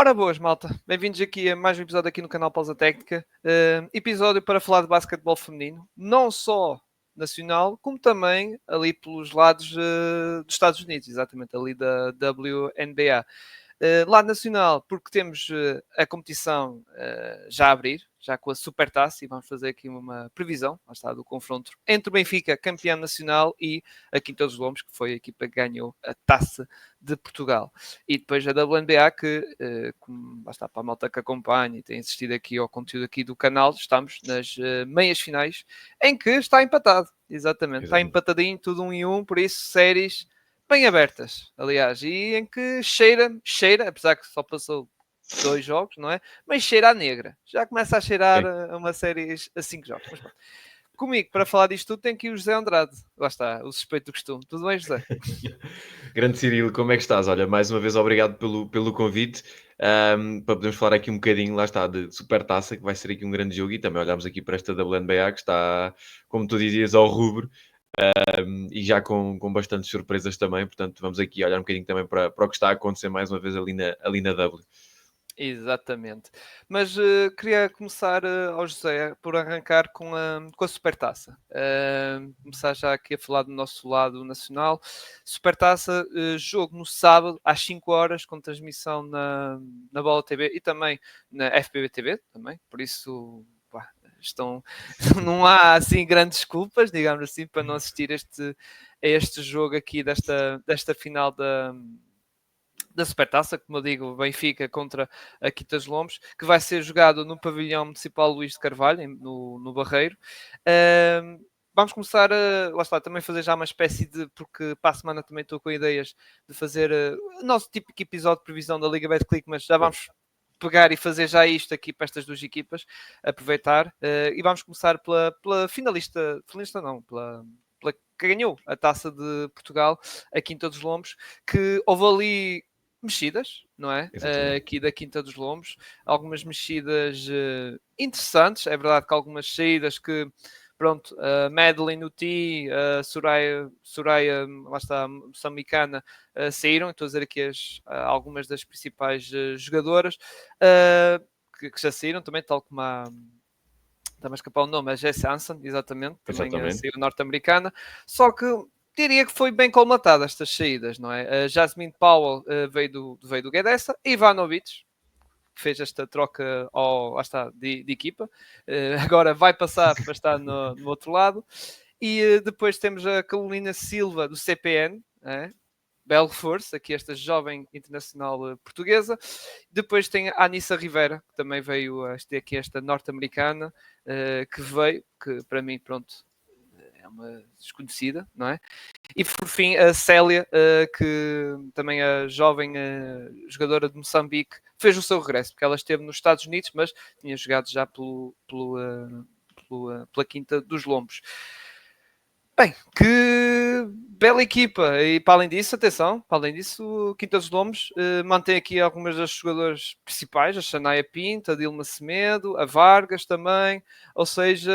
Ora boas, malta. Bem-vindos aqui a mais um episódio aqui no canal Pausa Técnica. Episódio para falar de basquetebol feminino, não só nacional, como também ali pelos lados dos Estados Unidos, exatamente, ali da WNBA. Lado nacional, porque temos a competição já a abrir, já com a Supertaça, e vamos fazer aqui uma previsão, lá está, do confronto entre o Benfica, campeão nacional, e a Quinta dos Lombos, que foi a equipa que ganhou a Taça de Portugal. E depois a WNBA, que, como lá está, para a malta que acompanha e tem assistido aqui ao conteúdo aqui do canal, estamos nas meias finais, em que está empatado, exatamente, está empatadinho, tudo 1-1, por isso séries bem abertas, aliás, e em que cheira, apesar que só passou 2 jogos, não é? Mas cheira a negra. Já começa a cheirar a uma série a 5 jogos. Mas pronto. Comigo, para falar disto tudo, tem aqui o José Andrade. Lá está, o suspeito do costume. Tudo bem, José? Grande Cirilo, como é que estás? Olha, mais uma vez obrigado pelo convite, para podermos falar aqui um bocadinho, lá está, de Supertaça, que vai ser aqui um grande jogo, e também olhamos aqui para esta WNBA, que está, como tu dizias, ao rubro, e já com bastantes surpresas também, portanto vamos aqui olhar um bocadinho também para o que está a acontecer mais uma vez ali na W. Exatamente. Mas queria começar, ao José, por arrancar com a Supertaça. Começar já aqui a falar do nosso lado nacional. Supertaça, jogo no sábado, às 5 horas, com transmissão na Bola TV e também na FBB TV, também. Por isso, pá, não há assim grandes desculpas, digamos assim, para não assistir a este jogo aqui desta final da Supertaça, como eu digo, Benfica contra a Quinta dos Lombos, que vai ser jogado no pavilhão municipal Luís de Carvalho, no Barreiro. Vamos começar lá está, também fazer já uma espécie de, porque para a semana também estou com ideias de fazer o nosso típico episódio de previsão da Liga Betclic, mas já vamos pegar e fazer já isto aqui para estas duas equipas, aproveitar, e vamos começar pela finalista não, pela que ganhou a Taça de Portugal, a Quinta dos Lombos, que houve ali mexidas, não é? Aqui da Quinta dos Lombos, algumas mexidas interessantes. É verdade que algumas saídas que, pronto, a Madeline Uti, a Soraya, lá está, moçambicana, saíram. Estou a dizer aqui algumas das principais jogadoras que já saíram também, tal como está-me a escapar o nome, a Jess Hansen, exatamente, também saiu norte-americana. Só que diria que foi bem colmatada estas saídas, não é? A Jasmine Powell veio do Gedessa, Ivanovic, que fez esta troca lá está, de equipa, agora vai passar para estar no outro lado. E depois temos a Carolina Silva, do CPN, belo reforço, aqui esta jovem internacional portuguesa. Depois tem a Anissa Rivera, que também veio aqui esta norte-americana, que veio, que para mim, pronto, é uma desconhecida, não é? E por fim, a Célia, que também é jovem jogadora de Moçambique, fez o seu regresso, porque ela esteve nos Estados Unidos, mas tinha jogado já pela Quinta dos Lombos. Bem, que bela equipa. E para além disso, atenção, para além disso, o Quinta dos Lombos mantém aqui algumas das jogadoras principais, a Shania Pinto, a Dilma Semedo, a Vargas também. Ou seja,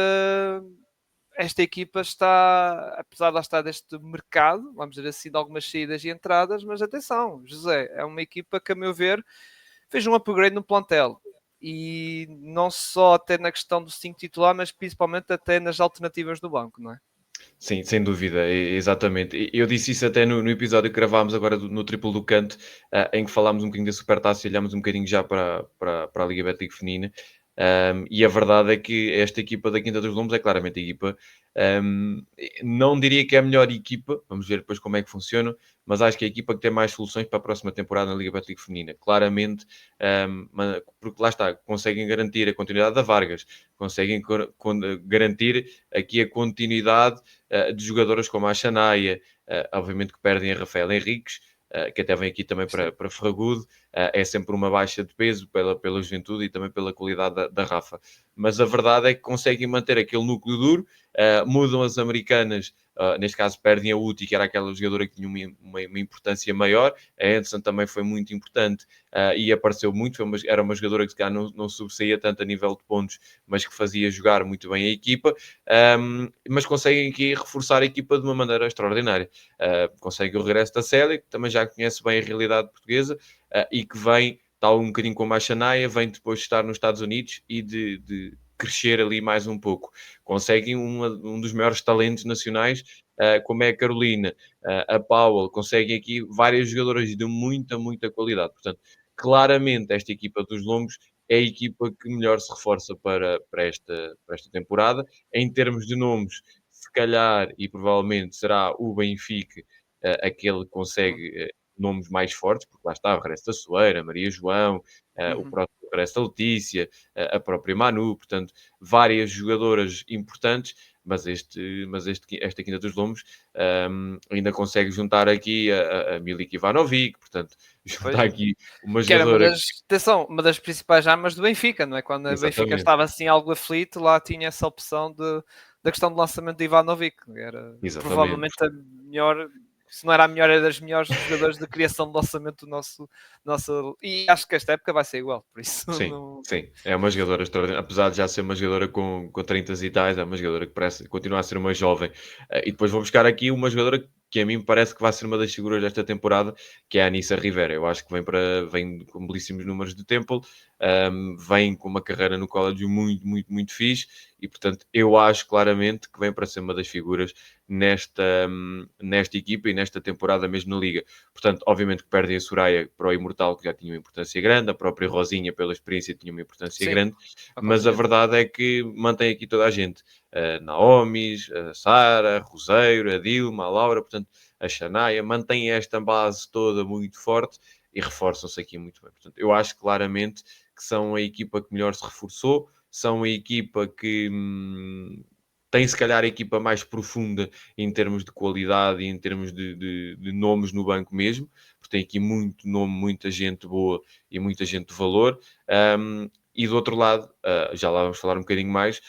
esta equipa está, apesar de lá estar deste mercado, vamos dizer assim, de algumas saídas e entradas, mas atenção, José, é uma equipa que, a meu ver, fez um upgrade no plantel. E não só até na questão do 5 titular, mas principalmente até nas alternativas do banco, não é? Sim, sem dúvida, exatamente. Eu disse isso até no episódio que gravámos agora no Triplo do Canto, em que falámos um bocadinho da Supertaça e olhámos um bocadinho já para a Liga Betclic feminina. E a verdade é que esta equipa da Quinta dos Lombos é claramente a equipa, não diria que é a melhor equipa, vamos ver depois como é que funciona, mas acho que é a equipa que tem mais soluções para a próxima temporada na Liga Betclic feminina. Claramente, porque lá está, conseguem garantir a continuidade da Vargas, conseguem garantir aqui a continuidade de jogadoras como a Xanaia, obviamente que perdem a Rafaela Henriques, que até vem aqui também para Ferragudo, é sempre uma baixa de peso pela juventude e também pela qualidade da Rafa. Mas a verdade é que conseguem manter aquele núcleo duro, mudam as americanas, neste caso perdem a Uti, que era aquela jogadora que tinha uma importância maior, a Anderson também foi muito importante e apareceu muito, era uma jogadora que se calhar não sobressaía tanto a nível de pontos, mas que fazia jogar muito bem a equipa, mas conseguem aqui reforçar a equipa de uma maneira extraordinária. Conseguem o regresso da Célia, que também já conhece bem a realidade portuguesa e que vem tal um bocadinho como a Shania, vem depois de estar nos Estados Unidos e de crescer ali mais um pouco. Conseguem um dos maiores talentos nacionais, como é a Carolina, a Powell, conseguem aqui várias jogadoras de muita, muita qualidade. Portanto, claramente esta equipa dos Lombos é a equipa que melhor se reforça para esta temporada. Em termos de nomes, se calhar e provavelmente será o Benfica aquele que Uhum. consegue nomes mais fortes, porque lá está o regresso da Soeira, Maria João, o Uhum. próprio regresso da Letícia, a própria Manu, portanto, várias jogadoras importantes, esta Quinta dos Lombos ainda consegue juntar aqui a Milik Ivanovic, portanto, Pois. juntar aqui uma Que era uma jogadora. das, atenção, uma das principais armas do Benfica, não é? Quando o Benfica Exatamente, estava assim algo aflito, lá tinha essa opção da questão do lançamento de Ivanovic. Era exatamente. provavelmente a melhor, se não era a melhor, era das melhores jogadores de criação de lançamento do nosso. E acho que esta época vai ser igual, por isso Sim, não. sim. É uma jogadora extraordinária. Apesar de já ser uma jogadora com 30 e tais, é uma jogadora que parece continua a ser uma jovem. E depois vou buscar aqui uma jogadora que a mim parece que vai ser uma das figuras desta temporada, que é a Anissa Rivera. Eu acho que vem com belíssimos números de Temple, vem com uma carreira no college muito, muito, muito fixe, e portanto eu acho claramente que vem para ser uma das figuras nesta equipa e nesta temporada mesmo na Liga. Portanto, obviamente que perdem a Soraya para o Imortal, que já tinha uma importância grande, a própria Rosinha, pela experiência, tinha uma importância Sim, grande, mas a completamente. verdade é que mantém aqui toda a gente. A Naomis, a Sara, a Roseiro, a Dilma, a Laura, portanto, a Xanaia, mantém esta base toda muito forte e reforçam-se aqui muito bem. Portanto, eu acho claramente que são a equipa que melhor se reforçou, são a equipa que tem se calhar a equipa mais profunda em termos de qualidade e em termos de nomes no banco mesmo, porque tem aqui muito nome, muita gente boa e muita gente de valor. E do outro lado, já lá vamos falar um bocadinho mais,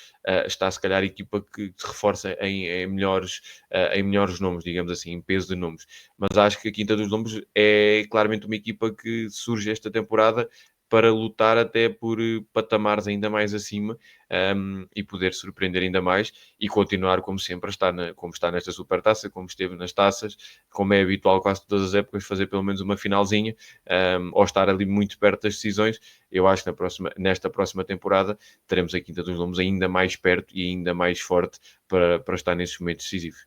está se calhar a equipa que se reforça em melhores nomes, digamos assim, em peso de nomes. Mas acho que a Quinta dos Lombos é claramente uma equipa que surge esta temporada para lutar até por patamares ainda mais acima, e poder surpreender ainda mais e continuar, como sempre, como está nesta supertaça, como esteve nas taças, como é habitual quase todas as épocas, fazer pelo menos uma finalzinha, ou estar ali muito perto das decisões. Eu acho que nesta próxima temporada teremos a Quinta dos Lombos ainda mais perto e ainda mais forte para estar nesses momentos decisivos.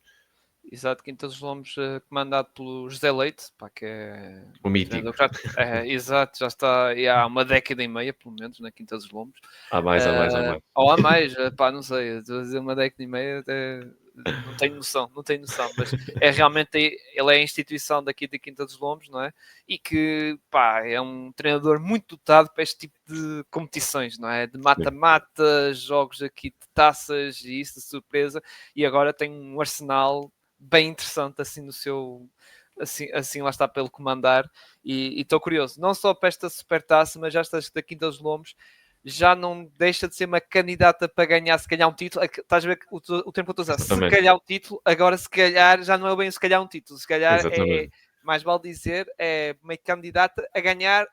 Exato, Quinta dos Lombos, comandado pelo José Leite, pá, que é O um mítico. treinador que exato, já está há uma década e meia, pelo menos, na Quinta dos Lombos. Há mais, há mais, há mais. Ou há mais, pá, não sei, estou a dizer uma década e meia, até não tenho noção, não tenho noção, mas é realmente, ele é a instituição daqui da Quinta dos Lombos, não é? E que, pá, é um treinador muito dotado para este tipo de competições, não é? De Sim. mata-mata, jogos aqui de taças e isso de surpresa, e agora tem um arsenal bem interessante assim no seu assim lá está pelo comandar e estou curioso, não só para esta supertaça, mas já esta da Quinta dos Lombos já não deixa de ser uma candidata para ganhar se calhar um título. Estás a ver o tempo que eu estou a usar, se Exatamente. calhar um título, agora se calhar já não é bem se calhar um título, se calhar é Exatamente. mais vale dizer, é uma candidata a ganhar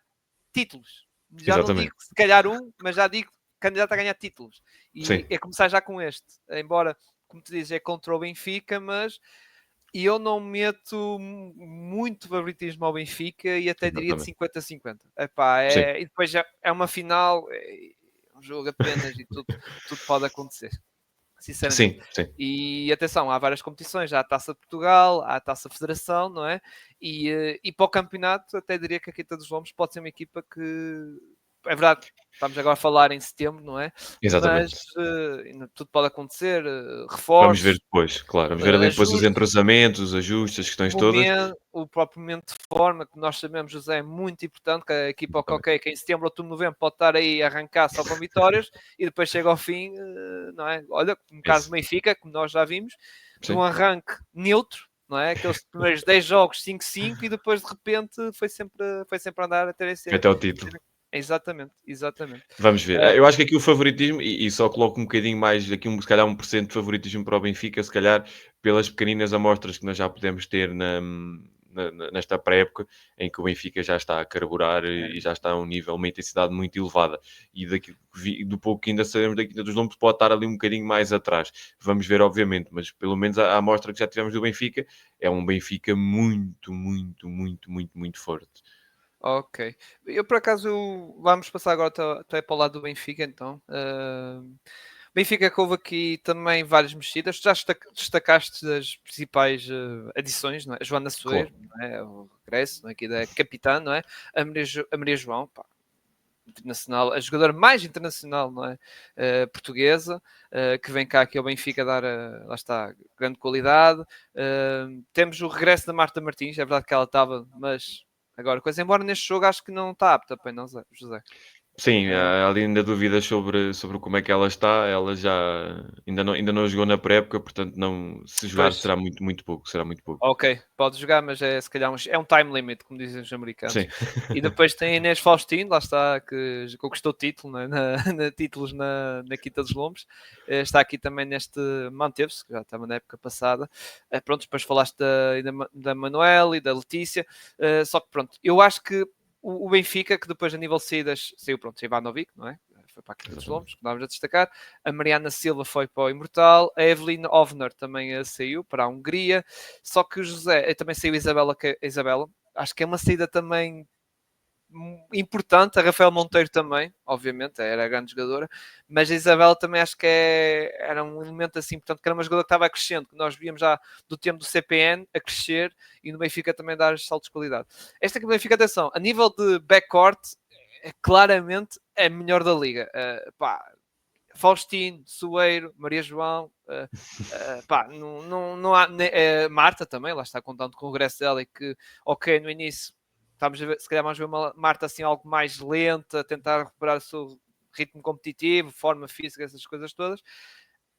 títulos. Já não digo Exatamente. se calhar um, mas já digo candidata a ganhar títulos. Sim. E é começar já com este, embora, como tu dizes, é contra o Benfica, mas e eu não meto muito favoritismo ao Benfica e até diria de Exatamente. 50-50. Epá, Sim. e depois já é uma final, é um jogo apenas e tudo pode acontecer, sinceramente. Sim. Sim. E atenção, há várias competições, há a Taça de Portugal, há a Taça Federação, não é? E para o campeonato, até diria que a Quinta dos Lombos pode ser uma equipa que é verdade, estamos agora a falar em setembro, não é? Mas Exatamente. tudo pode acontecer, Vamos ver reforços, depois, claro. Vamos ver ali depois os ajustes, entrosamentos, os ajustes, as questões todas. o próprio momento de forma, que nós sabemos, José, é muito importante, que a equipa, Exatamente. ok, que em setembro, outubro, novembro pode estar aí a arrancar só com vitórias e depois chega ao fim, não é? Olha, no caso do Isso. Benfica, como nós já vimos, de um Sim. arranque neutro, não é? Aqueles primeiros 10 jogos 5-5 e depois de repente foi sempre a andar a ter esse. Até o título. Exatamente, exatamente. Vamos ver. Uh, Eu acho que aqui o favoritismo, e só coloco um bocadinho mais, aqui se calhar 1% de favoritismo para o Benfica, se calhar pelas pequeninas amostras que nós já podemos ter nesta pré-época, em que o Benfica já está a carburar e já está a um nível, uma intensidade muito elevada. E do pouco que ainda sabemos da Quinta dos Lombos, pode estar ali um bocadinho mais atrás. Vamos ver, obviamente, mas pelo menos a amostra que já tivemos do Benfica é um Benfica muito, muito, muito, muito, muito forte. Ok. Eu por acaso vamos passar agora até para o lado do Benfica, então. Benfica que houve aqui também várias mexidas. Tu já destacaste as principais adições, não é? A Joana Claro. Soeiro, não é? O regresso, não é? Aqui da capitã, não é? A Maria João, pá, internacional, a jogadora mais internacional, não é? Portuguesa, que vem cá aqui ao Benfica dar, lá está, grande qualidade. Temos o regresso da Marta Martins, é verdade que ela estava, mas agora, coisa, embora neste jogo acho que não está apta, bem, não, José. Sim, Uh, há ali ainda dúvidas sobre como é que ela está. Ela já ainda não jogou na pré-época, portanto, não, se jogar pois, será muito, muito pouco. Será muito pouco. ok, pode jogar, mas é se calhar é um time limit, como dizem os americanos. Sim. E depois tem a Inês Faustino, lá está, que conquistou título, né? Títulos na Quinta dos Lombos. Está aqui também neste, manteve-se, que já estava na época passada. Pronto, depois falaste da Manuel e da Letícia. Só que pronto, eu acho que o Benfica, que depois a nível de saídas saiu, pronto, Ivanovic, não é? Foi para a Quinta dos Exatamente. Lombos, que estávamos a destacar. A Mariana Silva foi para o Imortal. A Evelyn Ovner também saiu para a Hungria. Só que o José, também saiu Isabela, acho que é uma saída também importante. A Rafael Monteiro também, obviamente, era a grande jogadora, mas a Isabela também acho que era um elemento assim, portanto, que era uma jogadora que estava crescendo, que nós víamos já do tempo do CPN a crescer e no Benfica também dar saltos de qualidade. Esta aqui do Benfica, atenção, a nível de backcourt, é claramente a melhor da liga. Pá, Faustino, Soeiro, Maria João, pá, não há. Marta também, lá está contando com o regresso dela e que, ok, no início estamos a ver, se calhar vamos ver uma Marta assim algo mais lenta, tentar recuperar o seu ritmo competitivo, forma física, essas coisas todas.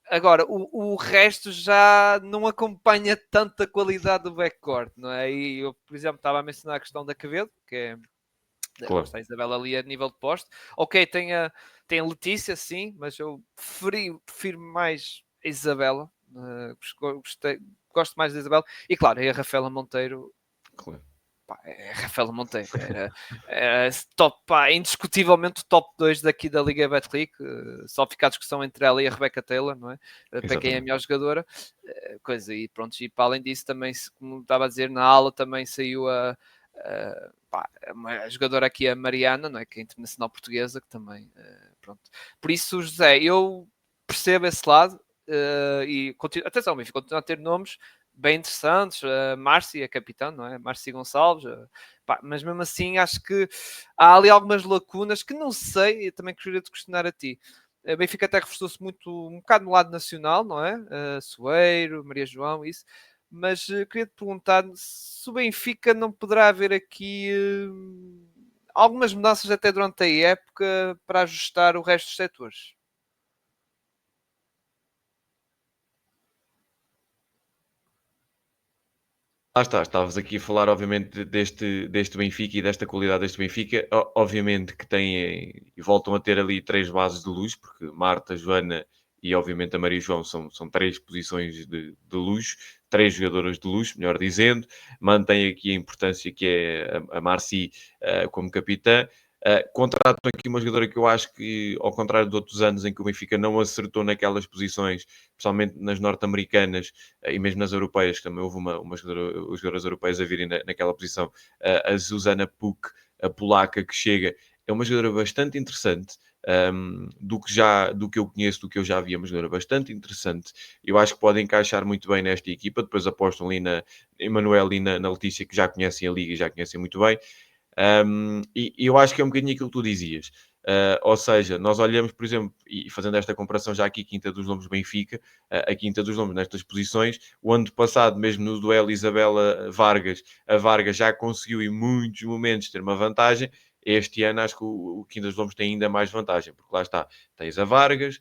Agora, o resto já não acompanha tanta qualidade do backcourt, não é? E eu, por exemplo, estava a mencionar a questão da Quevedo, que é lá Claro. está a Isabela ali a nível de poste. Ok, tem a Letícia, sim, mas eu prefiro mais a Isabela. Gosto mais da Isabela. E claro, e a Rafaela Monteiro. Claro. Pá, é a Rafaela Monteiro. Era top, pá, indiscutivelmente o top 2 daqui da Liga Betclic. Só fica a discussão entre ela e a Rebecca Taylor, não é? Para quem é a Exatamente. melhor jogadora. Coisa, e pronto, e para além disso, também, como estava a dizer, na aula também saiu pá, uma jogadora aqui, a Mariana, não é? Que é internacional portuguesa, que também, pronto. Por isso, José, eu percebo esse lado e atenção, Benfica continua a ter nomes bem interessantes, a Márcia, a capitã, não é? Márcia Gonçalves, pá, mas mesmo assim acho que há ali algumas lacunas que não sei, e também queria te questionar a ti. A Benfica até reforçou-se muito, um bocado no lado nacional, não é? Soeiro, Maria João, isso. Mas queria te perguntar se o Benfica não poderá haver aqui algumas mudanças até durante a época para ajustar o resto dos setores. Lá está, estavas aqui a falar, obviamente, deste Benfica e desta qualidade deste Benfica. Obviamente que têm e voltam a ter ali três bases de luz, porque Marta, Joana e, obviamente, a Maria João são três posições de luz, três jogadoras de luz, melhor dizendo. Mantém aqui a importância que é a Marci como capitã. Contratam aqui uma jogadora que eu acho que, ao contrário de outros anos em que o Benfica não acertou naquelas posições, principalmente nas norte-americanas, e mesmo nas europeias, que também houve os jogadores europeias a virem naquela posição, a Zuzana Puk, a polaca, que chega, é uma jogadora bastante interessante. Do que eu conheço, do que eu já vi, é uma jogadora bastante interessante. Eu acho que pode encaixar muito bem nesta equipa. Depois apostam ali na Emanuel e na Letícia, que já conhecem a Liga e já conhecem muito bem. E eu acho que é um bocadinho aquilo que tu dizias. Ou seja, nós olhamos, por exemplo, e fazendo esta comparação já aqui, Quinta dos Lombos Benfica, a Quinta dos Lombos nestas posições, o ano passado, mesmo no duelo Isabela Vargas, a Vargas já conseguiu em muitos momentos ter uma vantagem. Este ano acho que o Quinta dos Lombos tem ainda mais vantagem, porque lá está, tens a Vargas,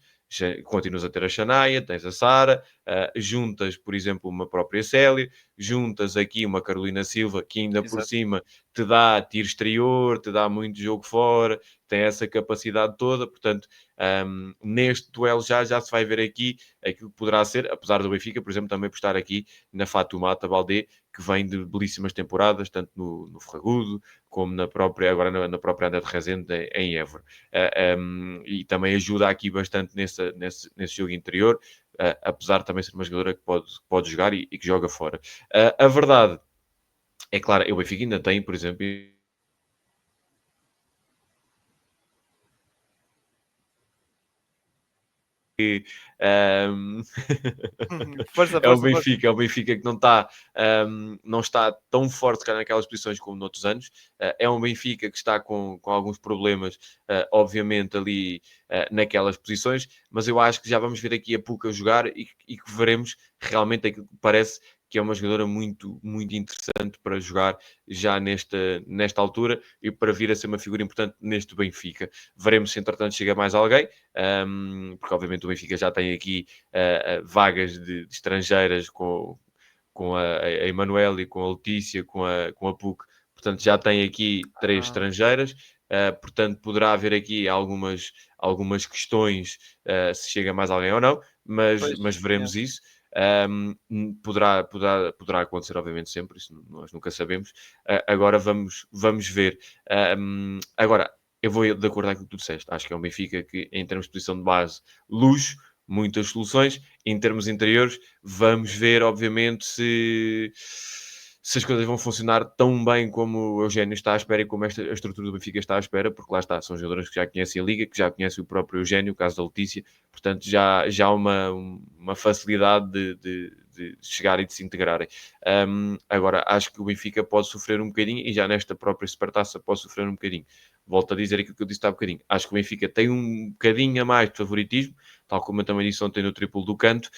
continuas a ter a Xanaia, tens a Sara, juntas, por exemplo, uma própria Célia, juntas aqui uma Carolina Silva, que ainda por Exato. cima te dá tiro exterior, te dá muito jogo fora, tem essa capacidade toda, portanto, neste duelo já se vai ver aqui aquilo que poderá ser, apesar do Benfica, por exemplo, também postar aqui na Fatoumata Baldé, que vem de belíssimas temporadas, tanto no Ferragudo, como agora na própria André de Rezende, em Évora. E também ajuda aqui bastante nesse jogo interior, apesar de também ser uma jogadora que pode jogar e que joga fora. A verdade é claro, o Benfica ainda tem, por exemplo, que um, Força, é o força, força. Benfica, que não está tão forte cá naquelas posições como noutros anos. É um Benfica que está com alguns problemas, obviamente, ali naquelas posições, mas eu acho que já vamos ver aqui a Puca jogar e que veremos realmente aquilo que parece que é uma jogadora muito, muito interessante para jogar já nesta altura e para vir a ser uma figura importante neste Benfica. Veremos se, entretanto, chega mais alguém, porque, obviamente, o Benfica já tem aqui vagas de estrangeiras com a Emanuele, com a Letícia, com a PUC. Portanto, já tem aqui 3 estrangeiras. Portanto, poderá haver aqui algumas questões se chega mais alguém ou não, Pois, mas veremos isso. Poderá acontecer, obviamente, sempre, isso nós nunca sabemos. Agora vamos ver. Agora, eu vou de acordo com aquilo que tu disseste. Acho que é um Benfica que, em termos de posição de base, luxo, muitas soluções. Em termos interiores, vamos ver, obviamente, se as coisas vão funcionar tão bem como o Eugénio está à espera e como a estrutura do Benfica está à espera, porque lá está, são jogadores que já conhecem a Liga, que já conhecem o próprio Eugénio, o caso da Letícia, portanto já há uma facilidade de chegar e de se integrarem. Agora, acho que o Benfica pode sofrer um bocadinho, e já nesta própria Supertaça pode sofrer um bocadinho. Volto a dizer aquilo que eu disse há bocadinho. Acho que o Benfica tem um bocadinho a mais de favoritismo, tal como eu também disse ontem no triplo do canto,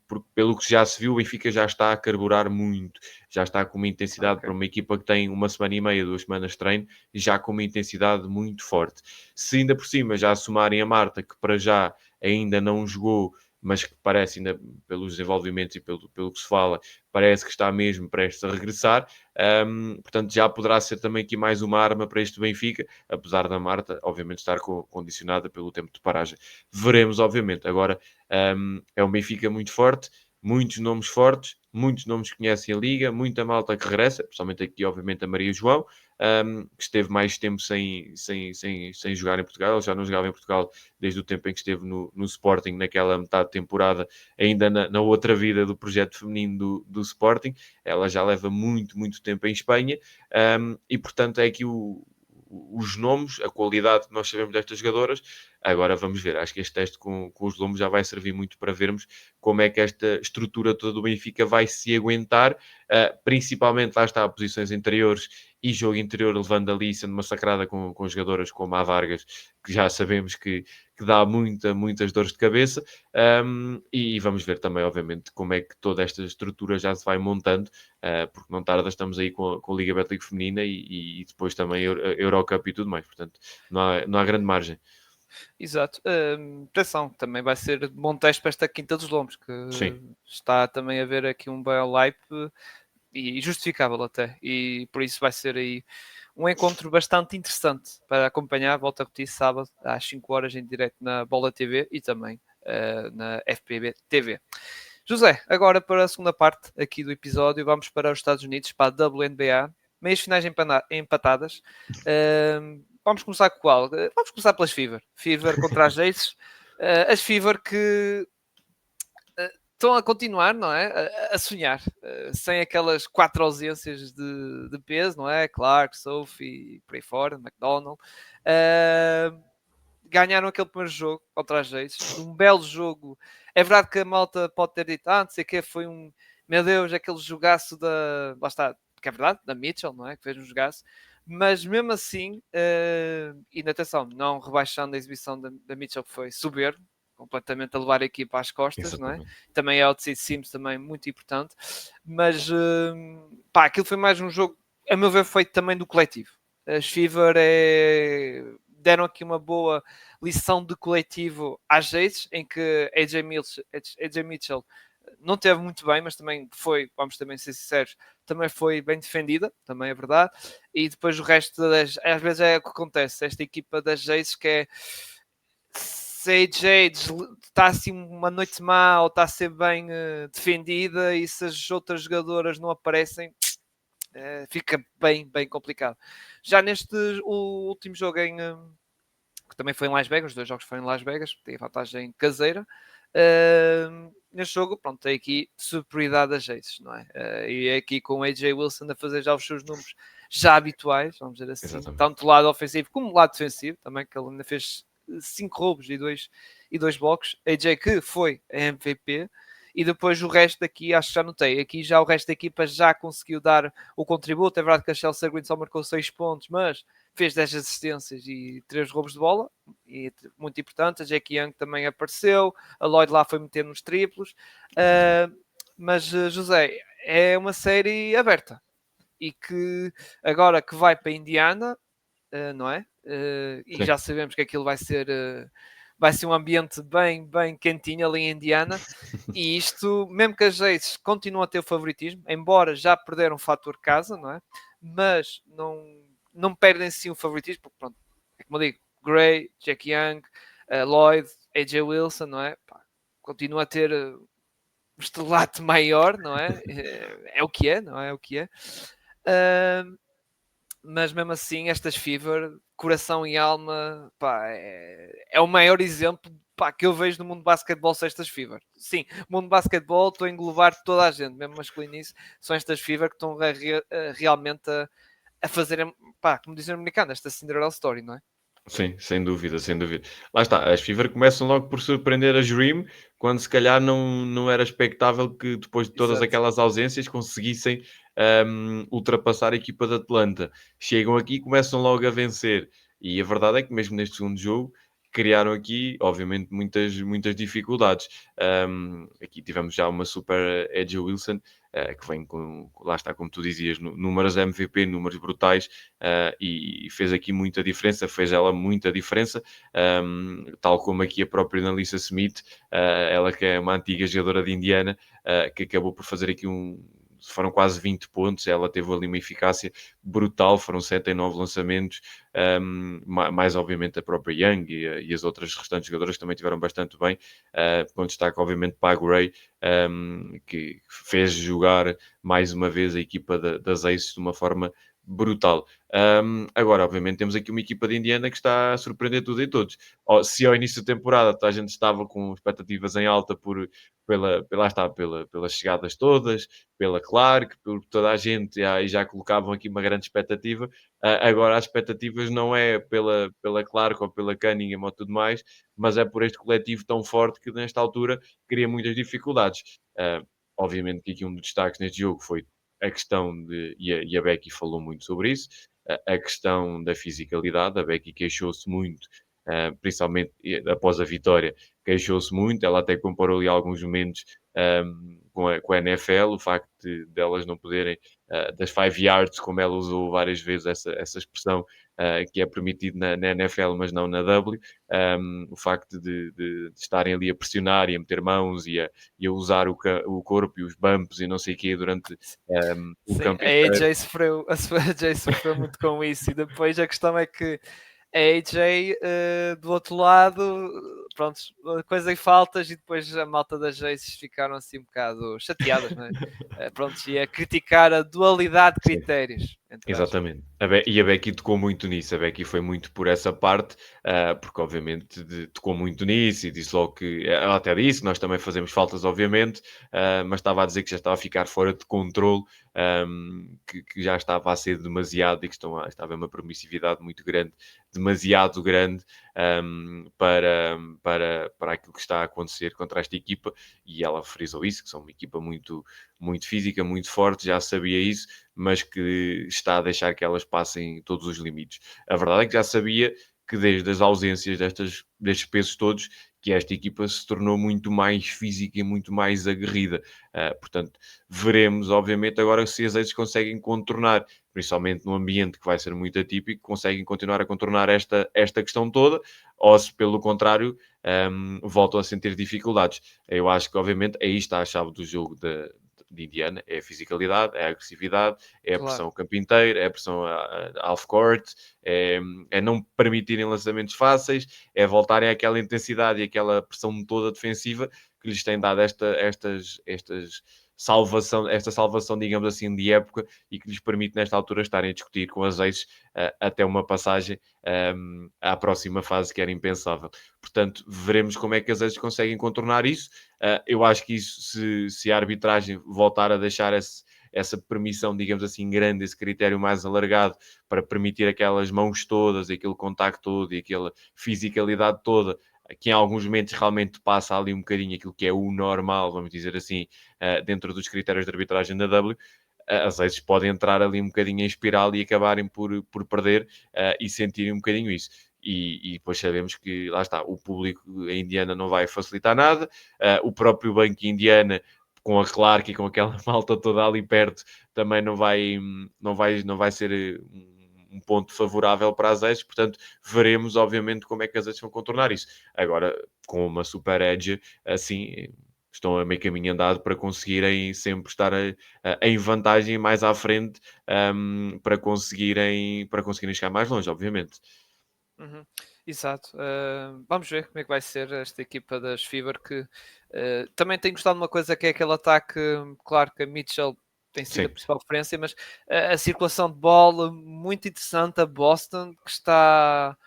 porque pelo que já se viu, o Benfica já está a carburar muito, já está com uma intensidade para uma equipa que tem uma semana e meia, 2 semanas de treino, já com uma intensidade muito forte. Se ainda por cima já somarem a Marta, que para já ainda não jogou, mas que parece, ainda pelos desenvolvimentos e pelo que se fala, parece que está mesmo prestes a regressar. Portanto, já poderá ser também aqui mais uma arma para este Benfica, apesar da Marta, obviamente, estar condicionada pelo tempo de paragem. Veremos, obviamente. Agora, é um Benfica muito forte, muitos nomes que conhecem a Liga, muita malta que regressa, principalmente aqui, obviamente, a Maria João, que esteve mais tempo sem jogar em Portugal. Ele já não jogava em Portugal desde o tempo em que esteve no Sporting, naquela metade de temporada, ainda na outra vida do projeto feminino do Sporting. Ela já leva muito, muito tempo em Espanha, e portanto é aqui os nomes, a qualidade que nós sabemos destas jogadoras. Agora vamos ver, acho que este teste com os lombos já vai servir muito para vermos como é que esta estrutura toda do Benfica vai se aguentar, principalmente lá está, posições interiores e jogo interior, levando ali, sendo massacrada com jogadoras como a Vargas, que já sabemos que dá muitas dores de cabeça. E vamos ver também, obviamente, como é que toda esta estrutura já se vai montando, porque não tarda, estamos aí com a Liga Betlic Feminina e depois também Eurocup e tudo mais, portanto não há grande margem. exato. Atenção, também vai ser bom teste para esta Quinta dos Lombos, que Sim, está também a haver aqui um bem hype e justificável até. E por isso vai ser aí um encontro bastante interessante para acompanhar. Volto a repetir, sábado às 5 horas em direto na Bola TV e também na FPB TV. José, agora para a segunda parte aqui do episódio, vamos para os Estados Unidos, para a WNBA. Meias finais empatadas. Vamos começar com qual? Vamos começar pelas Fever. Fever contra as Aces. As Fever que estão a continuar, não é? A sonhar, sem aquelas 4 ausências de peso, não é? Clark, Sophie, por aí fora, McDonald. Ganharam aquele primeiro jogo contra as Aces, um belo jogo. É verdade que a malta pode ter dito, não sei o que, foi um, meu Deus, aquele jogaço da, lá está, que é verdade, da Mitchell, não é? Que fez um jogaço, mas mesmo assim, e atenção, não rebaixando a exibição da Mitchell, que foi soberbo, completamente a levar a equipa às costas, não é? exatamente. Também é o de Sims, também muito importante, mas pá, aquilo foi mais um jogo, a meu ver, feito também do coletivo. As Fever deram aqui uma boa lição de coletivo às Aces, em que AJ Mitchell não teve muito bem, mas também foi, vamos também ser sinceros, também foi bem defendida, também é verdade. E depois o resto, às vezes é o que acontece, esta equipa das Aces que é se a AJ está assim uma noite má ou está a ser bem defendida e se as outras jogadoras não aparecem, fica bem complicado. Já neste o último jogo que também foi em Las Vegas, os 2 jogos foram em Las Vegas, tem a vantagem caseira. Neste jogo, pronto, tem aqui superioridade das Aces, não é? E é aqui com o AJ Wilson a fazer já os seus números já habituais, vamos dizer assim, Exatamente. tanto do lado ofensivo como do lado defensivo, também que ele ainda fez 5 roubos e dois blocos. AJ que foi a MVP. E depois o resto daqui, acho que já notei. Aqui já o resto da equipa já conseguiu dar o contributo. É verdade que a Chelsea Green só marcou 6 pontos, mas fez 10 assistências e 3 roubos de bola. E muito importante. A Jackie Young também apareceu. A Lloyd lá foi meter nos triplos. Mas, José, é uma série aberta. E que agora que vai para Indiana, não é? E Sim. já sabemos que aquilo vai ser um ambiente bem quentinho ali em Indiana. E isto, mesmo que as Aces continuam a ter o favoritismo, embora já perderam o fator casa, não é? Mas não perdem sim o favoritismo, porque pronto, é como eu digo, Gray, Jack Young, Lloyd, AJ Wilson, não é? Pá, continua a ter um estrelato maior, não é? É o que é, não é? É o que é. Mas mesmo assim, estas Fever, coração e alma, pá, é o maior exemplo, pá, que eu vejo no mundo de basquetebol, são estas Fever. Sim, o mundo de basquetebol, estou a englobar toda a gente, mesmo masculino nisso, são estas Fever que estão realmente a fazer, pá, como dizem no americano, esta Cinderella Story, não é? Sim, sem dúvida, sem dúvida. Lá está, as Fever começam logo por surpreender a Dream, quando se calhar não era expectável que depois de todas Exato. aquelas ausências conseguissem ultrapassar a equipa de Atlanta. Chegam aqui e começam logo a vencer. E a verdade é que mesmo neste segundo jogo criaram aqui, obviamente, muitas dificuldades. Aqui tivemos já uma super Edge Wilson, que vem com, lá está, como tu dizias, números MVP, números brutais, e fez aqui muita diferença, fez ela muita diferença, tal como aqui a própria Analisa Smith, ela que é uma antiga jogadora de Indiana, que acabou por fazer aqui foram quase 20 pontos, ela teve ali uma eficácia brutal, foram 7 em 9 lançamentos, mais obviamente a própria Young e as outras restantes jogadoras também tiveram bastante bem, com destaque obviamente para a Gray, que fez jogar mais uma vez a equipa das Aces de uma forma brutal. Agora, obviamente, temos aqui uma equipa de Indiana que está a surpreender tudo e todos. Se ao início da temporada a gente estava com expectativas em alta pelas chegadas todas, pela Clark, por toda a gente, e já colocavam aqui uma grande expectativa. Agora as expectativas não é pela Clark ou pela Cunningham ou tudo mais, mas é por este coletivo tão forte que nesta altura cria muitas dificuldades. Obviamente que aqui um dos destaques neste jogo foi a questão e a Becky falou muito sobre isso, a questão da fisicalidade. A Becky queixou-se muito, principalmente após a vitória, queixou-se muito. Ela até comparou ali alguns momentos com a NFL, o facto delas não poderem, das 5 yards, como ela usou várias vezes essa expressão, que é permitido na NFL, mas não na W. O facto de estarem ali a pressionar e a meter mãos e a usar o corpo e os bumps e não sei o quê durante o Sim, campo inteiro. A AJ sofreu muito com isso, e depois a questão é que a AJ do outro lado, pronto, coisa e faltas, e depois a malta das Aces ficaram assim um bocado chateadas, não é? Pronto, e a criticar a dualidade de Sim. critérios, entre aspas. Exatamente. E a Becky tocou muito nisso. A Becky foi muito por essa parte, porque obviamente tocou muito nisso e disse logo que ela até disse que nós também fazemos faltas, obviamente, mas estava a dizer que já estava a ficar fora de controle, que já estava a ser demasiado e que estava a haver uma permissividade muito grande, demasiado grande, para aquilo que está a acontecer contra esta equipa. E ela frisou isso, que são uma equipa muito física, muito forte, já sabia isso, mas que está a deixar que elas passem todos os limites. A verdade é que já sabia que desde as ausências destes pesos todos, que esta equipa se tornou muito mais física e muito mais aguerrida. Portanto, veremos, obviamente, agora se as Aces conseguem contornar, principalmente num ambiente que vai ser muito atípico, conseguem continuar a contornar esta questão toda, ou se, pelo contrário, voltam a sentir dificuldades. Eu acho que, obviamente, aí está a chave do jogo de Indiana, é a fisicalidade, é a agressividade, é a Claro. pressão o campo inteiro, é a pressão half-court, é não permitirem lançamentos fáceis, é voltarem àquela intensidade e aquela pressão toda defensiva que lhes tem dado esta salvação, digamos assim, de época, e que lhes permite, nesta altura, estarem a discutir com as Aces até uma passagem à próxima fase, que era impensável. Portanto, veremos como é que as Aces conseguem contornar isso. Eu acho que isso, se a arbitragem voltar a deixar essa permissão, digamos assim, grande, esse critério mais alargado para permitir aquelas mãos todas, aquele contacto todo e aquela fisicalidade toda, que em alguns momentos realmente passa ali um bocadinho aquilo que é o normal, vamos dizer assim, dentro dos critérios de arbitragem da W, às vezes podem entrar ali um bocadinho em espiral e acabarem por perder e sentirem um bocadinho isso. E depois sabemos que, lá está, o público em Indiana não vai facilitar nada, o próprio banco Indiana, com a Clark e com aquela malta toda ali perto, também não vai ser um ponto favorável para as Edge, portanto, veremos, obviamente, como é que as Edge vão contornar isso. Agora, com uma Super Edge, assim, estão a meio caminho andado para conseguirem sempre estar em vantagem mais à frente para conseguirem chegar mais longe, obviamente. Uhum. Exato. Vamos ver como é que vai ser esta equipa das Fever, que também tem gostado de uma coisa, que é aquele ataque. Claro que a Mitchell tem sido a Sim, principal referência, mas a circulação de bola muito interessante. A Boston, que está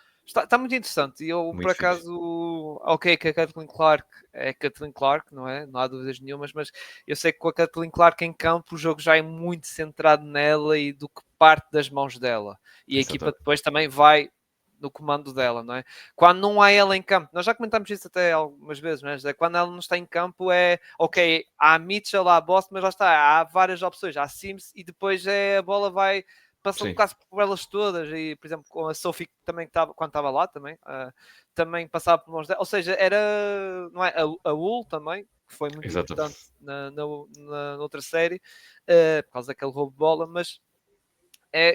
muito interessante. E eu, por muito fixe. acaso, ok, que a Caitlin Clark é Caitlin Clark, não é? Não há dúvidas nenhumas, mas eu sei que com a Caitlin Clark em campo o jogo já é muito centrado nela e do que parte das mãos dela. E a equipa Exatamente. depois também vai no comando dela, não é? Quando não há ela em campo, nós já comentámos isso até algumas vezes, não é? Quando ela não está em campo é, ok, há a Mitchell, há a Boston, mas lá está, há várias opções, há Sims e depois a bola vai passando Sim, quase por elas todas, e por exemplo com a Sophie também estava, quando estava lá também, também passava por mãos dela, ou seja, era, não é? A Wool também, que foi muito importante exatamente. na outra série, por causa daquele roubo de bola, mas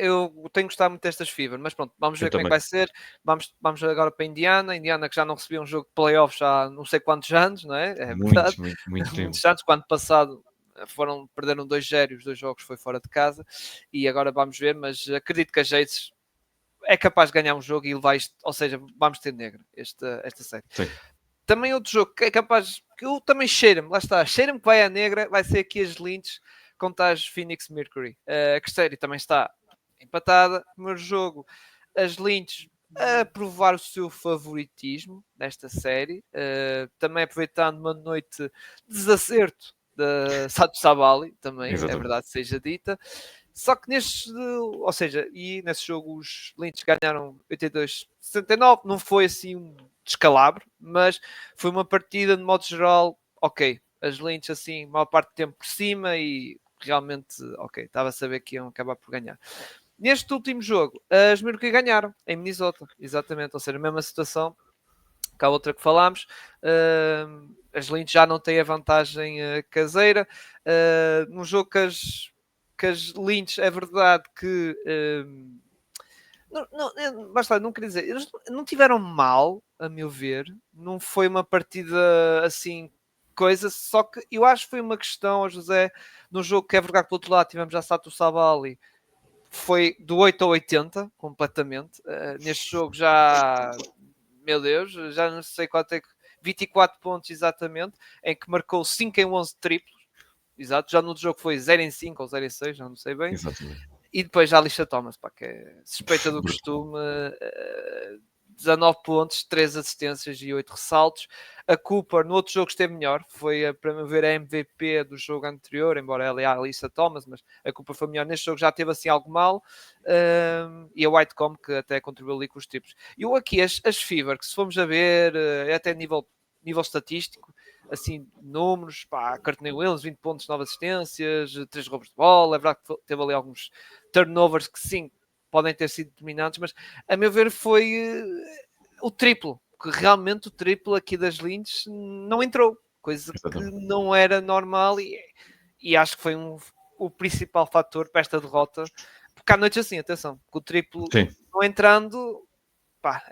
eu tenho gostado muito destas Fever, mas pronto, vamos Eu ver como é que também. vai ser. Vamos agora para a Indiana. Indiana que já não recebia um jogo de playoffs há não sei quantos anos, não é? É verdade. Muito, muito, muito tempo. Muitos anos. Quando passado perderam 2-0, os 2 jogos foi fora de casa. E agora vamos ver, mas acredito que a Jades é capaz de ganhar um jogo e levar isto, ou seja, vamos ter negra esta série. Sim, Também outro jogo que é capaz, que eu também cheiro-me, lá está, cheiro-me que vai à negra, vai ser aqui as Lynch contra as Phoenix Mercury. Que série também está empatada. Primeiro jogo, as Lynch a provar o seu favoritismo nesta série, também aproveitando uma noite de desacerto da Sato Sabali, também, é exatamente. verdade seja dita. Só que nestes, ou seja, e nesse jogo os Lynch ganharam 82-69, não foi assim um descalabro, mas foi uma partida de modo geral, ok. As Lynch assim, maior parte do tempo por cima e realmente, ok, estava a saber que iam acabar por ganhar. Neste último jogo, as Mercury ganharam em Minnesota, exatamente, ou seja, a mesma situação que a outra que falámos. As Lynch já não têm a vantagem caseira. No jogo que as Lynch, é verdade que basta, não queria dizer, eles não tiveram mal, a meu ver, não foi uma partida assim, coisa, só que eu acho que foi uma questão, José, no jogo que é verdade que do outro lado tivemos já Sato Sabali, foi do 8 ao 80, completamente. Neste jogo já, meu Deus, já não sei quanto é que, 24 pontos exatamente, em que marcou 5 em 11 triplos, exato, já no outro jogo foi 0 em 5 ou 0 em 6, já não sei bem. Exatamente. E depois já a Alicia Thomas, pá, que é suspeita do Brutal. costume, 19 pontos, 3 assistências e 8 ressaltos. A Cooper no outro jogo esteve melhor, foi para me ver a MVP do jogo anterior, embora ela é a Alicia Thomas, mas a Cooper foi melhor neste jogo, já teve assim algo mal. E a Whitecomb que até contribuiu ali com os tipos. E eu aqui, as Fever, que se formos a ver, até nível estatístico, assim, números, pá, Courtney Williams, 20 pontos, 9 assistências, 3 roubos de bola, é verdade que teve ali alguns turnovers que sim, podem ter sido determinantes, mas a meu ver foi o triplo, que realmente o triplo aqui das Lynch não entrou, coisa que Exatamente. não era normal e acho que foi o principal fator para esta derrota, porque à noite assim, atenção, com o triplo Sim, não entrando, pá,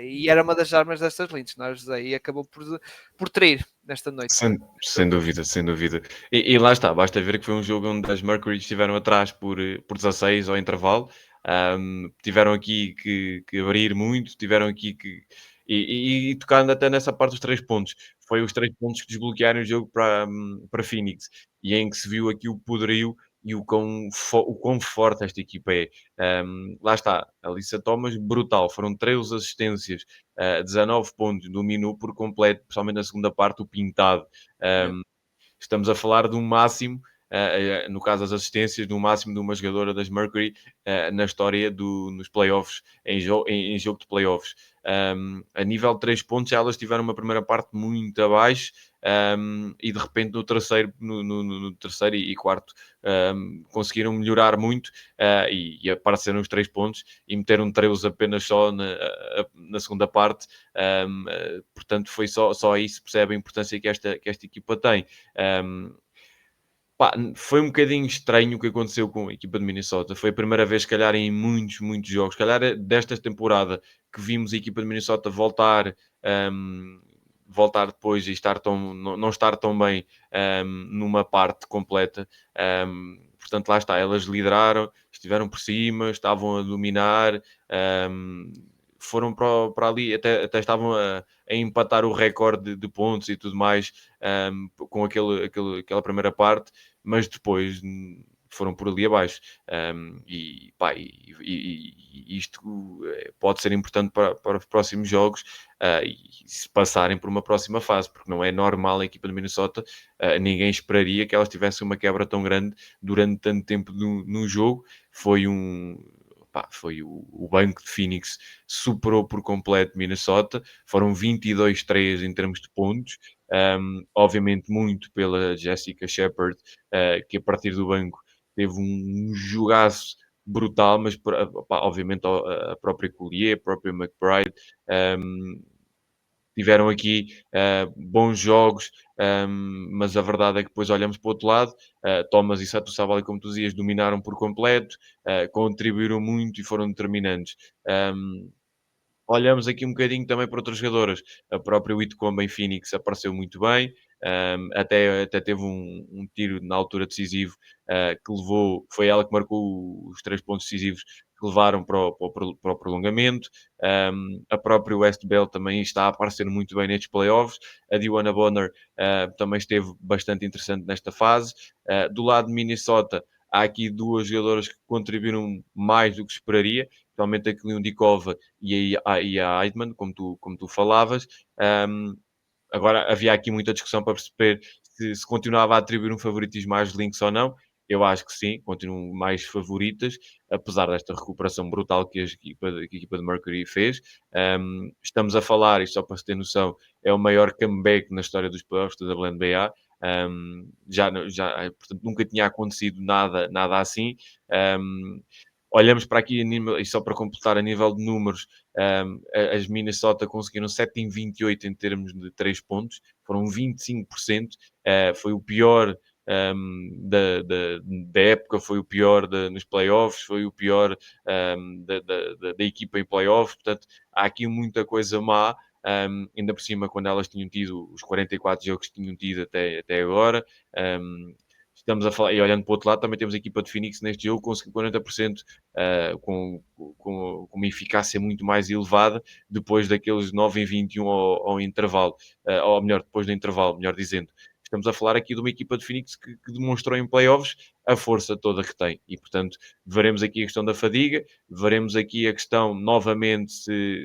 e era uma das armas destas Lynch, não é, José? E acabou por trair nesta noite. sem dúvida, sem dúvida. E lá está, basta ver que foi um jogo onde as Mercury estiveram atrás por 16 ao intervalo. Tiveram aqui que abrir muito, tiveram aqui que. E tocando até nessa parte dos 3 pontos, foi os 3 pontos que desbloquearam o jogo para Phoenix, e em que se viu aqui o poderio e o quão forte esta equipa é. Lá está, a Alyssa Thomas, brutal, foram 13 assistências, 19 pontos, dominou por completo, principalmente na segunda parte, o pintado. Yeah. Um, Estamos a falar de um máximo. no caso as assistências, no máximo de uma jogadora das Mercury na história nos playoffs, em jogo de playoffs. A nível de 3 pontos, elas tiveram uma primeira parte muito abaixo, e de repente no terceiro e quarto conseguiram melhorar muito, e apareceram os 3 pontos e meteram 13 apenas só na segunda parte. Portanto, foi só aí se percebe a importância que esta equipa tem. Foi um bocadinho estranho o que aconteceu com a equipa de Minnesota. Foi a primeira vez, se calhar, em muitos, muitos jogos, se calhar desta temporada, que vimos a equipa de Minnesota voltar depois e não estar tão bem numa parte completa. Portanto, lá está, elas lideraram, estiveram por cima, estavam a dominar, foram para ali, até estavam a empatar o recorde de pontos e tudo mais, com aquela primeira parte, mas depois foram por ali abaixo. E isto pode ser importante para os próximos jogos, e se passarem por uma próxima fase, porque não é normal a equipa de Minnesota, ninguém esperaria que elas tivessem uma quebra tão grande durante tanto tempo no jogo. Foi o banco de Phoenix superou por completo Minnesota, foram 22-3 em termos de pontos, obviamente muito pela Jessica Shepard, que a partir do banco teve um jogaço brutal, mas obviamente a própria Collier, a própria McBride, um, tiveram aqui bons jogos, mas a verdade é que depois olhamos para o outro lado, Thomas e Sato Sabali, como tu dizias, dominaram por completo, contribuíram muito e foram determinantes. Um, Olhamos aqui um bocadinho também para outras jogadoras. A própria Whitcomb em Phoenix apareceu muito bem, até teve um tiro na altura decisivo, que levou, foi ela que marcou os 3 pontos decisivos que levaram para o prolongamento. A própria West Bell também está a aparecer muito bem nestes playoffs. A Diwana Bonner também esteve bastante interessante nesta fase. Do lado de Minnesota, há aqui duas jogadoras que contribuíram mais do que se esperaria, principalmente a Kliundikova e a Heidman, como tu falavas. Um, Agora, havia aqui muita discussão para perceber se continuava a atribuir um favoritismo às Lynx ou não. Eu acho que sim, continuam mais favoritas, apesar desta recuperação brutal que a equipa de Mercury fez. Estamos a falar, e só para se ter noção, é o maior comeback na história dos playoffs da WNBA. Portanto, nunca tinha acontecido nada assim. Um, Olhamos para aqui, e só para completar, a nível de números, as Minnesota conseguiram 7 em 28 em termos de 3 pontos, foram 25%, foi o pior da época, foi o pior nos playoffs, foi o pior da equipa em playoffs, portanto, há aqui muita coisa má, ainda por cima quando elas tinham tido os 44 jogos que tinham tido até agora. Estamos a falar, e olhando para o outro lado, também temos a equipa de Phoenix neste jogo com 40%, com uma eficácia muito mais elevada, depois daqueles 9 em 21 ao intervalo, ou melhor, depois do intervalo, melhor dizendo. Estamos a falar aqui de uma equipa de Phoenix que demonstrou em playoffs a força toda que tem. E, portanto, veremos aqui a questão da fadiga, veremos aqui a questão, novamente, se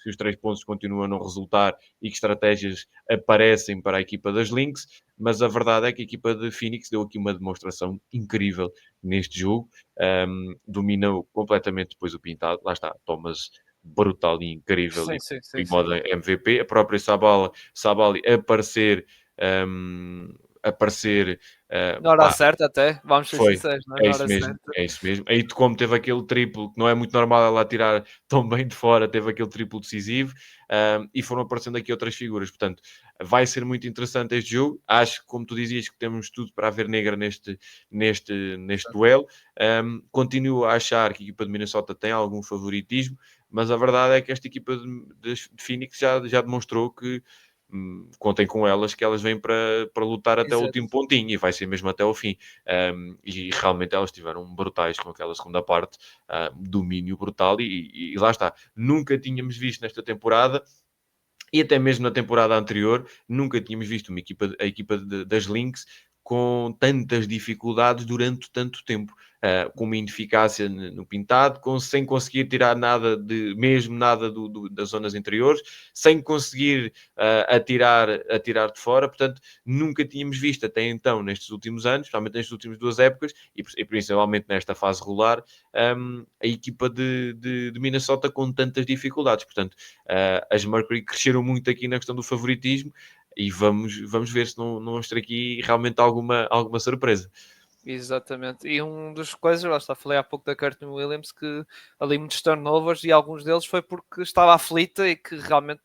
os 3 pontos continuam a não resultar e que estratégias aparecem para a equipa das Lynx, mas a verdade é que a equipa de Phoenix deu aqui uma demonstração incrível neste jogo, dominou completamente depois o pintado, lá está, Thomas brutal e incrível Sim, e sim, sim, em sim. modo MVP, a própria Sabali um, aparecer Na hora pá, certa até, vamos ser foi, sinceros, não é? é Na isso hora mesmo, certa. é isso mesmo. Aí como teve aquele triplo, que não é muito normal ela tirar tão bem de fora, teve aquele triplo decisivo, e foram aparecendo aqui outras figuras. Portanto, vai ser muito interessante este jogo. Acho que, como tu dizias, que temos tudo para haver negra neste duelo. Continuo a achar que a equipa de Minnesota tem algum favoritismo, mas a verdade é que esta equipa de Phoenix já demonstrou que contem com elas, que elas vêm para lutar até o Exato. último pontinho e vai ser mesmo até o fim. E realmente elas estiveram brutais com aquela segunda parte, domínio brutal, e lá está. Nunca tínhamos visto nesta temporada, e até mesmo na temporada anterior, nunca tínhamos visto a equipa das Lynx com tantas dificuldades durante tanto tempo. Com uma ineficácia no pintado, sem conseguir tirar nada das zonas interiores, sem conseguir atirar de fora. Portanto, nunca tínhamos visto até então, nestes últimos anos, principalmente nestas últimas 2 épocas, e principalmente nesta fase regular, a equipa de Minnesota com tantas dificuldades. Portanto, as Mercury cresceram muito aqui na questão do favoritismo, e vamos ver se não vamos ter aqui realmente alguma surpresa. Exatamente. E um dos coisas, lá está, falei há pouco da Courtney Williams, que ali muitos turnovers e alguns deles foi porque estava aflita e que realmente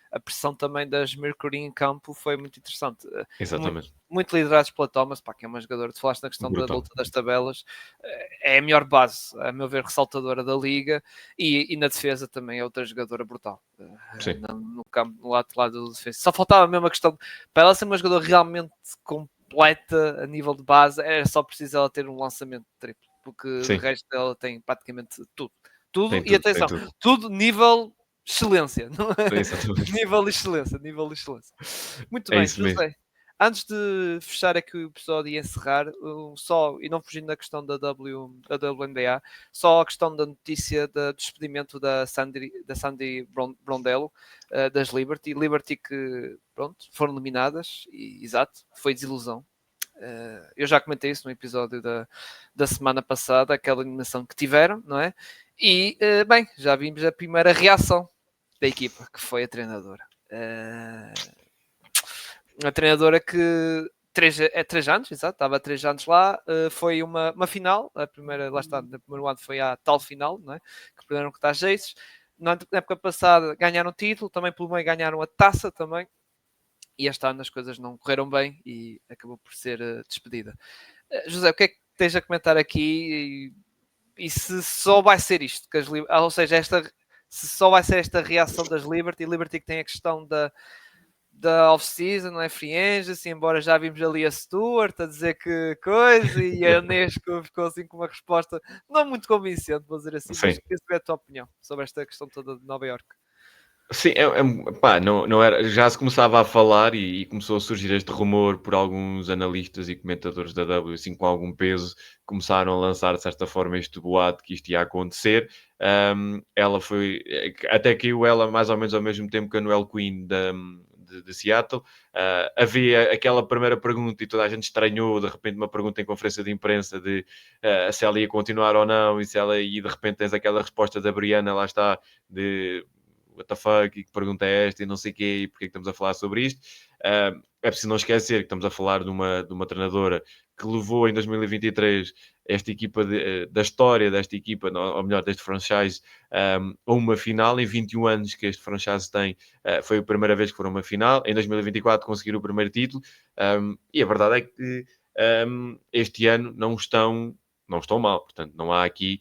a pressão também das Mercury em campo foi muito interessante. Muito, Exatamente. muito liderados pela Thomas, pá, que é uma jogadora, tu falaste na questão da Brutal. luta das tabelas, é a melhor base, a meu ver, ressaltadora da liga, e na defesa também é outra jogadora brutal. Sim. No campo, no lado do defesa. Só faltava mesmo a questão, para ela ser uma jogadora realmente completa a nível de base, era só preciso ela ter um lançamento triplo, porque Sim. de resto ela tem praticamente tudo. Tudo, Tem e tudo, tem atenção, tudo. tudo nível excelência, não é? Exatamente. Nível excelência, nível excelência. Muito É bem, isso mesmo. José. Antes de fechar aqui o episódio e encerrar, só, e não fugindo da questão da WNBA, só a questão da notícia do despedimento da Sandy Brondello, das Liberty. Liberty que, pronto, foram eliminadas, e, exato, foi desilusão. Eu já comentei isso no episódio da semana passada, aquela eliminação que tiveram, não é? E, bem, já vimos a primeira reação da equipa, que foi a treinadora. A treinadora que 3 anos, exato, estava há 3 anos lá, foi uma final, a primeira, lá está, no primeiro ano foi a tal final, não é? Que perderam com tais Jaces. Na época passada ganharam o título, também pelo meio ganharam a taça também, e este ano as coisas não correram bem e acabou por ser despedida. José, o que é que tens a comentar aqui e se só vai ser isto, que ou seja, se só vai ser esta reação das Liberty que tem a questão da off-season, não é free agency, embora já vimos ali a Stewart a dizer que coisa e a Nesco ficou assim com uma resposta não muito convincente, vou dizer assim, mas Sim. queria saber a tua opinião sobre esta questão toda de Nova York. Sim, pá, não era, já se começava a falar e começou a surgir este rumor por alguns analistas e comentadores da W, assim, com algum peso, começaram a lançar, de certa forma, este boato que isto ia acontecer. Ela foi, até caiu ela mais ou menos ao mesmo tempo que a Noelle Quinn de Seattle. Havia aquela primeira pergunta e toda a gente estranhou, de repente, uma pergunta em conferência de imprensa de se ela ia continuar ou não, e de repente tens aquela resposta da Brianna, lá está, de what the fuck, e que pergunta é esta, e não sei o quê, e porque é que estamos a falar sobre isto. É preciso não esquecer que estamos a falar de uma treinadora que levou em 2023 esta equipa da história desta equipa, ou melhor, deste franchise, a uma final. Em 21 anos que este franchise tem, foi a primeira vez que foram a uma final. Em 2024 conseguiram o primeiro título, e a verdade é que este ano não estão mal, portanto não há aqui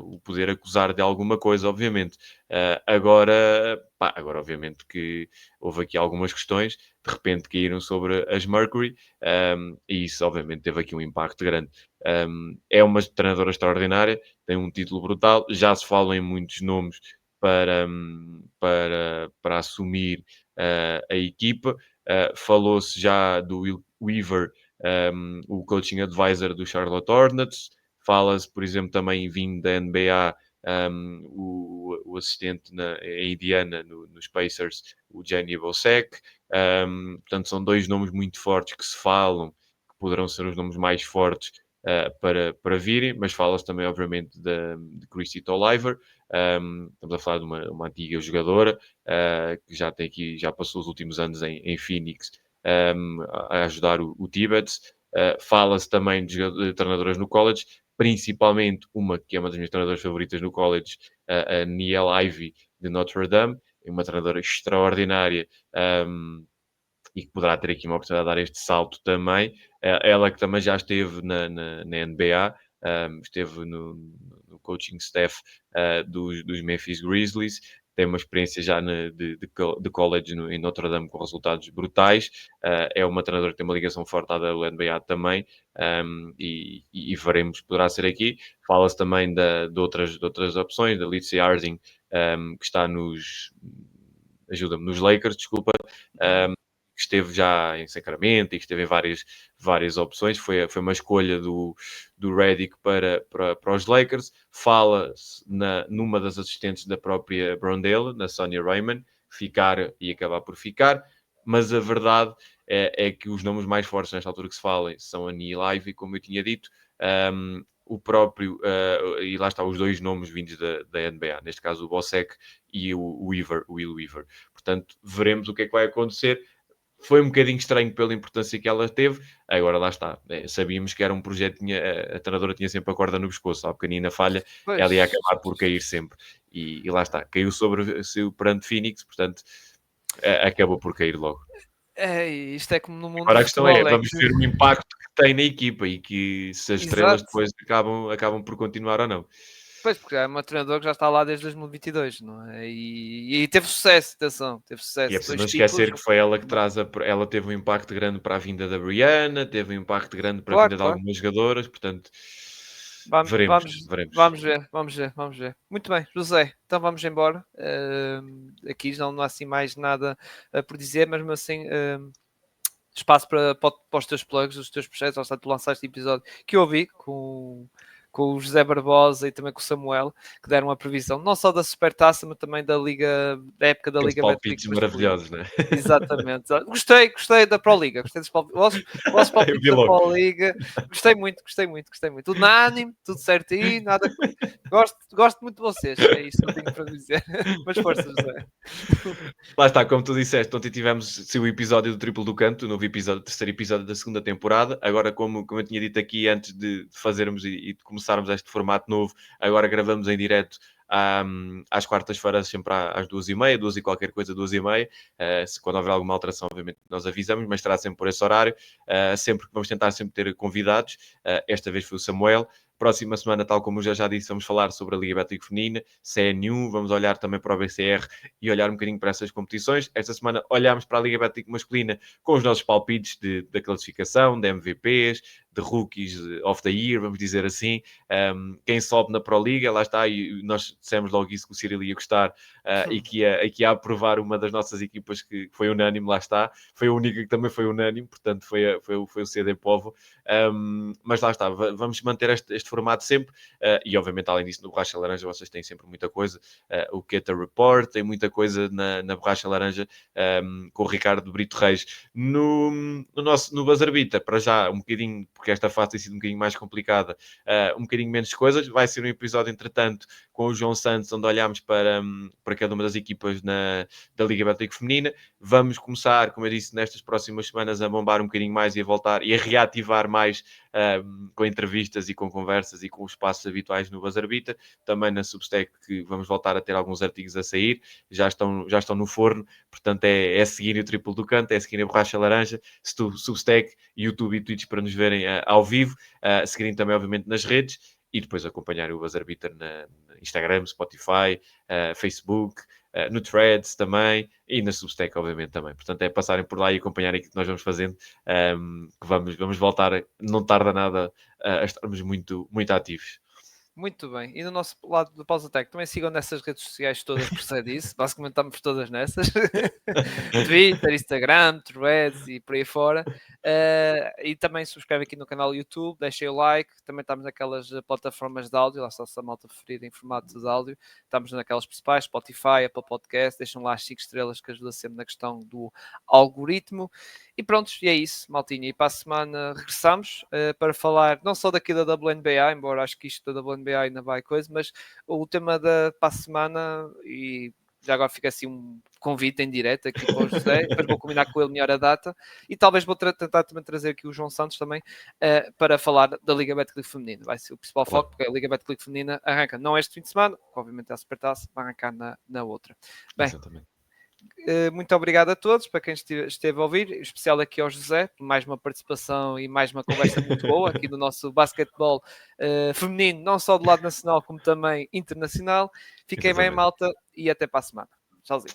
o poder acusar de alguma coisa, obviamente. Agora, obviamente que houve aqui algumas questões, de repente caíram sobre as Mercury, e isso obviamente teve aqui um impacto grande. É uma treinadora extraordinária, tem um título brutal, já se falam em muitos nomes para assumir a equipa. Falou-se já do Will Weaver, o coaching advisor do Charlotte Hornets. Fala-se, por exemplo, também vindo da NBA, o assistente em Indiana, nos Pacers, o Jenny Bosek. Portanto, são dois nomes muito fortes que se falam, que poderão ser os nomes mais fortes para virem, mas fala-se também, obviamente, de Chrissy Toliver. Estamos a falar de uma antiga jogadora que já passou os últimos anos em Phoenix, a ajudar o Tibbets. Fala-se também de treinadoras no college, principalmente uma que é uma das minhas treinadoras favoritas no college, a Niele Ivey, de Notre Dame, é uma treinadora extraordinária, e que poderá ter aqui uma oportunidade de dar este salto também. Ela que também já esteve na NBA, esteve no coaching staff dos Memphis Grizzlies, tem uma experiência já de college em Notre Dame com resultados brutais. É uma treinadora que tem uma ligação forte à WNBA também, e veremos, poderá ser aqui. Fala-se também de outras opções, da Lindsay Harding, que está nos Lakers, desculpa. esteve já em Sacramento e que esteve em várias opções. Foi uma escolha do Redick para os Lakers. Fala-se numa das assistentes da própria Brondale, na Sonia Raymond, ficar e acabar por ficar, mas a verdade é que os nomes mais fortes nesta altura que se falem são a Niele Ivey, como eu tinha dito, o próprio, e lá está os dois nomes vindos da NBA, neste caso o Bosek e o Will Weaver. Portanto, veremos o que é que vai acontecer. Foi um bocadinho estranho pela importância que ela teve. Agora lá está. Sabíamos que era um projeto, a treinadora tinha sempre a corda no pescoço. À pequenina falha, Pois. ela ia acabar por cair sempre. E lá está. Caiu perante Phoenix, portanto, acabou por cair logo. Isto é como no mundo Agora do a questão futebol. vamos ver o impacto que tem na equipa e que se as estrelas Exato. depois acabam por continuar ou não. Pois, porque é uma treinadora que já está lá desde 2022, não é? E teve sucesso, atenção, teve sucesso. E é preciso não esquecer que foi ela que ela teve um impacto grande para a vinda da Brianna, teve um impacto grande para a vinda de algumas jogadoras, portanto, veremos. Vamos ver. Muito bem, José, então vamos embora. Aqui não há assim mais nada por dizer, mas assim, espaço para os teus plugs, os teus projetos. Ou seja, tu lançaste episódio que eu ouvi com o José Barbosa e também com o Samuel, que deram a previsão não só da Supertaça, mas também da época da Liga palpites maravilhosos, não é? Exatamente. Gostei da Pro Liga, gostei dos palpites. O vosso palpite da Pro Liga, gostei muito. Unânime, tudo certinho, nada. Gosto muito de vocês, é isso que eu tenho para dizer. Mas força, José. Lá está, como tu disseste, ontem tivemos o episódio do Triplo do Canto, o novo episódio, o terceiro episódio da segunda temporada. Agora, como eu tinha dito aqui antes de fazermos e de começarmos este formato novo, agora gravamos em direto às quartas-feiras, sempre às 2h30, 2 e qualquer coisa, 2h30. Quando houver alguma alteração, obviamente, nós avisamos, mas estará sempre por esse horário. Sempre que vamos tentar sempre ter convidados. Esta vez foi o Samuel. Próxima semana, tal como eu já disse, vamos falar sobre a Liga Betclic Feminina, CNU, vamos olhar também para o BCR e olhar um bocadinho para essas competições. Esta semana olhámos para a Liga Betclic Masculina com os nossos palpites da classificação, de MVPs, de Rookies of the Year, vamos dizer assim. Quem sobe na Pro Liga, lá está, e nós dissemos logo isso que o Cyril ia gostar e que ia aprovar uma das nossas equipas que foi unânime, lá está. Foi a única que também foi unânime, portanto foi o CD Povo. Mas lá está, vamos manter este formato sempre, e obviamente além disso no Borracha Laranja vocês têm sempre muita coisa, o Keta Report, tem muita coisa na Borracha Laranja com o Ricardo Brito Reis. No Buzzer Beater, para já um bocadinho, porque esta fase tem sido um bocadinho mais complicada, um bocadinho menos coisas, vai ser um episódio entretanto com o João Santos, onde olhamos para cada uma das equipas da Liga Betclic Feminina. Vamos começar, como eu disse, nestas próximas semanas a bombar um bocadinho mais e a voltar e a reativar mais com entrevistas e com conversas e com os espaços habituais no Buzzer Beater. Também na Substack, que vamos voltar a ter alguns artigos a sair, já estão no forno, portanto é seguir o Triplo do Canto, é seguir a Borracha Laranja, Substack, YouTube e Twitch para nos verem ao vivo, seguirem também obviamente nas redes e depois acompanhar o Buzzer Beater na Instagram, Spotify, Facebook, no Threads também e na Substack obviamente também. Portanto é passarem por lá e acompanharem aquilo que nós vamos fazendo, que vamos voltar, não tarda nada a estarmos muito, muito ativos. Muito bem. E no nosso lado do Pausa Tech, também sigam nessas redes sociais todas, procede isso. Basicamente estamos todas nessas. Twitter, Instagram, Threads e por aí fora. E também subscreve aqui no canal YouTube, deixem o like. Também estamos naquelas plataformas de áudio, lá está se a malta preferir em formato de áudio. Estamos naquelas principais, Spotify, Apple Podcast. Deixam lá as 5 estrelas que ajuda sempre na questão do algoritmo. E pronto, e é isso, maltinha. E para a semana regressamos para falar não só daqui da WNBA, embora acho que isto da WNBA ainda vai coisa, mas o tema para a semana, e já agora fica assim um convite em direto aqui para o José, depois vou combinar com ele melhor a data, e talvez vou tentar também trazer aqui o João Santos também para falar da Liga Betclic Feminina. Vai ser o principal foco, porque a Liga Betclic Feminina arranca não este fim de semana, obviamente é a Supertaça, vai arrancar na outra. Bem, exatamente. Muito obrigado a todos, para quem esteve a ouvir, em especial aqui ao José, por mais uma participação e mais uma conversa muito boa aqui do nosso basquetebol feminino, não só do lado nacional como também internacional. Fiquem bem, malta, e até para a semana. Tchauzinho.